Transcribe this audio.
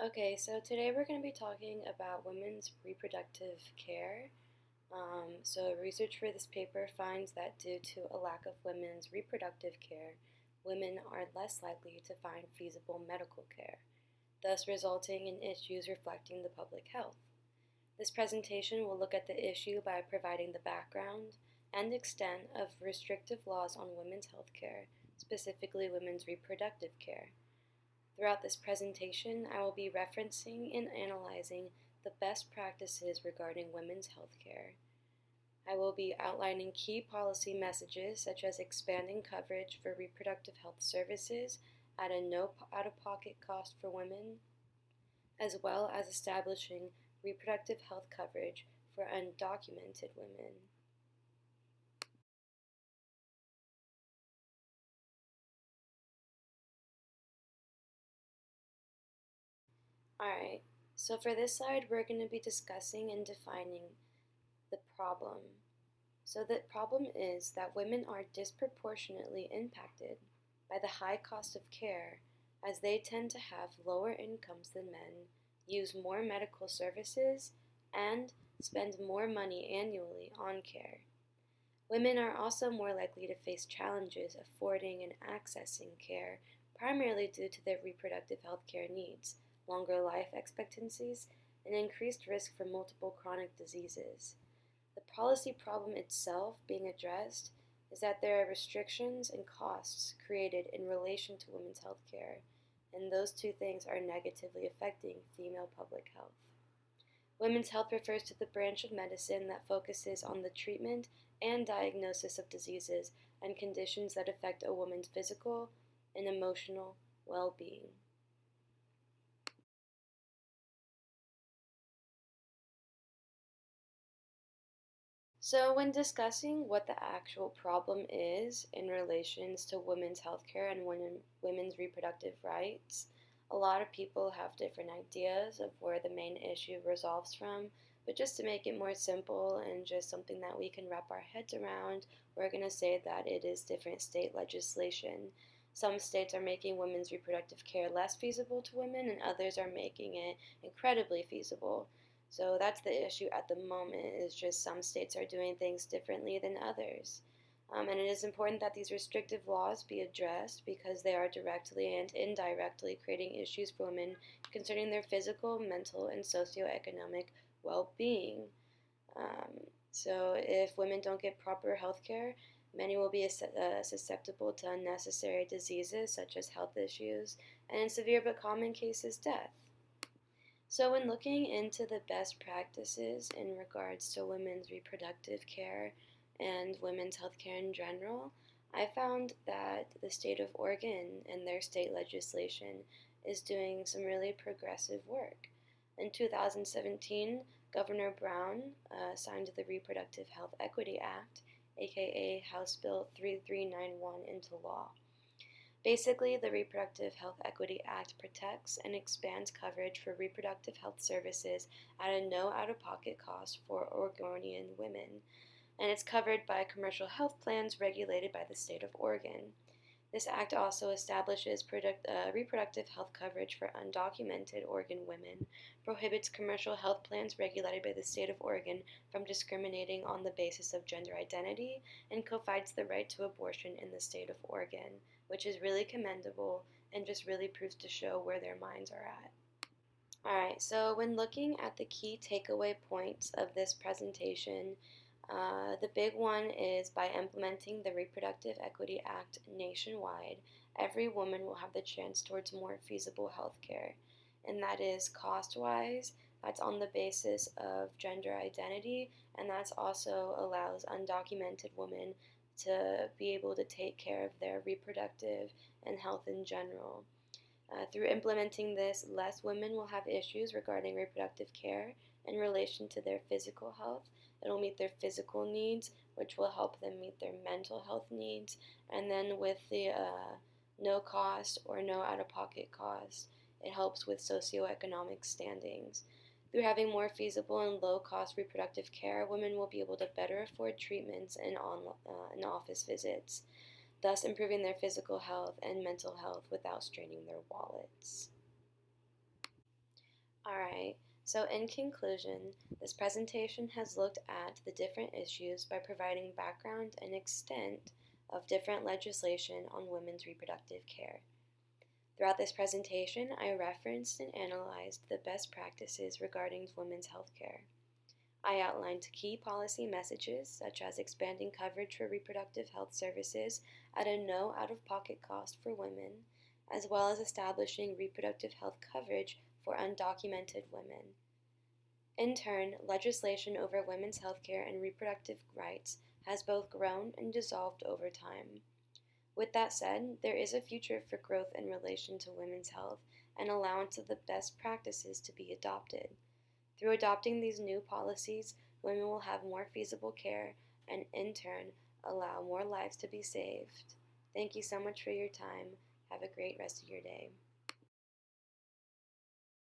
Okay, so today we're going to be talking about women's reproductive care. Research for this paper finds that due to a lack of women's reproductive care, women are less likely to find feasible medical care, thus resulting in issues reflecting the public health. This presentation will look at the issue by providing the background and extent of restrictive laws on women's health care, specifically women's reproductive care. Throughout this presentation, I will be referencing and analyzing the best practices regarding women's healthcare. I will be outlining key policy messages such as expanding coverage for reproductive health services at a no out-of-pocket cost for women, as well as establishing reproductive health coverage for undocumented women. Alright, so for this slide, we're going to be discussing and defining the problem. So the problem is that women are disproportionately impacted by the high cost of care as they tend to have lower incomes than men, use more medical services, and spend more money annually on care. Women are also more likely to face challenges affording and accessing care, primarily due to their reproductive health care needs, longer life expectancies, and increased risk for multiple chronic diseases. The policy problem itself being addressed is that there are restrictions and costs created in relation to women's health care, and those two things are negatively affecting female public health. Women's health refers to the branch of medicine that focuses on the treatment and diagnosis of diseases and conditions that affect a woman's physical and emotional well-being. So, when discussing what the actual problem is in relations to women's healthcare and women's reproductive rights, a lot of people have different ideas of where the main issue resolves from. But just to make it more simple and just something that we can wrap our heads around, we're going to say that it is different state legislation. Some states are making women's reproductive care less feasible to women, and others are making it incredibly feasible. So that's the issue at the moment, is just some states are doing things differently than others. And it is important that these restrictive laws be addressed because they are directly and indirectly creating issues for women concerning their physical, mental, and socioeconomic well-being. So if women don't get proper health care, many will be susceptible to unnecessary diseases such as health issues, and in severe but common cases, death. So, when looking into the best practices in regards to women's reproductive care and women's health care in general, I found that the state of Oregon and their state legislation is doing some really progressive work. In 2017, Governor Brown signed the Reproductive Health Equity Act, aka House Bill 3391, into law. Basically, the Reproductive Health Equity Act protects and expands coverage for reproductive health services at a no out-of-pocket cost for Oregonian women, and it's covered by commercial health plans regulated by the state of Oregon. This act also establishes reproductive health coverage for undocumented Oregon women, prohibits commercial health plans regulated by the state of Oregon from discriminating on the basis of gender identity, and provides the right to abortion in the state of Oregon, which is really commendable and just really proves to show where their minds are at. Alright, so when looking at the key takeaway points of this presentation, the big one is by implementing the Reproductive Equity Act nationwide, every woman will have the chance towards more feasible health care. And that is cost-wise, that's on the basis of gender identity, and that's also allows undocumented women to be able to take care of their reproductive and health in general. Through implementing this, less women will have issues regarding reproductive care in relation to their physical health. It'll meet their physical needs, which will help them meet their mental health needs. And then with the no cost or no out-of-pocket cost, it helps with socioeconomic standings. Through having more feasible and low-cost reproductive care, women will be able to better afford treatments and office visits, thus improving their physical health and mental health without straining their wallets. Alright, so in conclusion, this presentation has looked at the different issues by providing background and extent of different legislation on women's reproductive care. Throughout this presentation, I referenced and analyzed the best practices regarding women's health care. I outlined key policy messages such as expanding coverage for reproductive health services at a no out-of-pocket cost for women, as well as establishing reproductive health coverage for undocumented women. In turn, legislation over women's health care and reproductive rights has both grown and dissolved over time. With that said, there is a future for growth in relation to women's health and allowance of the best practices to be adopted. Through adopting these new policies, women will have more feasible care and, in turn, allow more lives to be saved. Thank you so much for your time. Have a great rest of your day.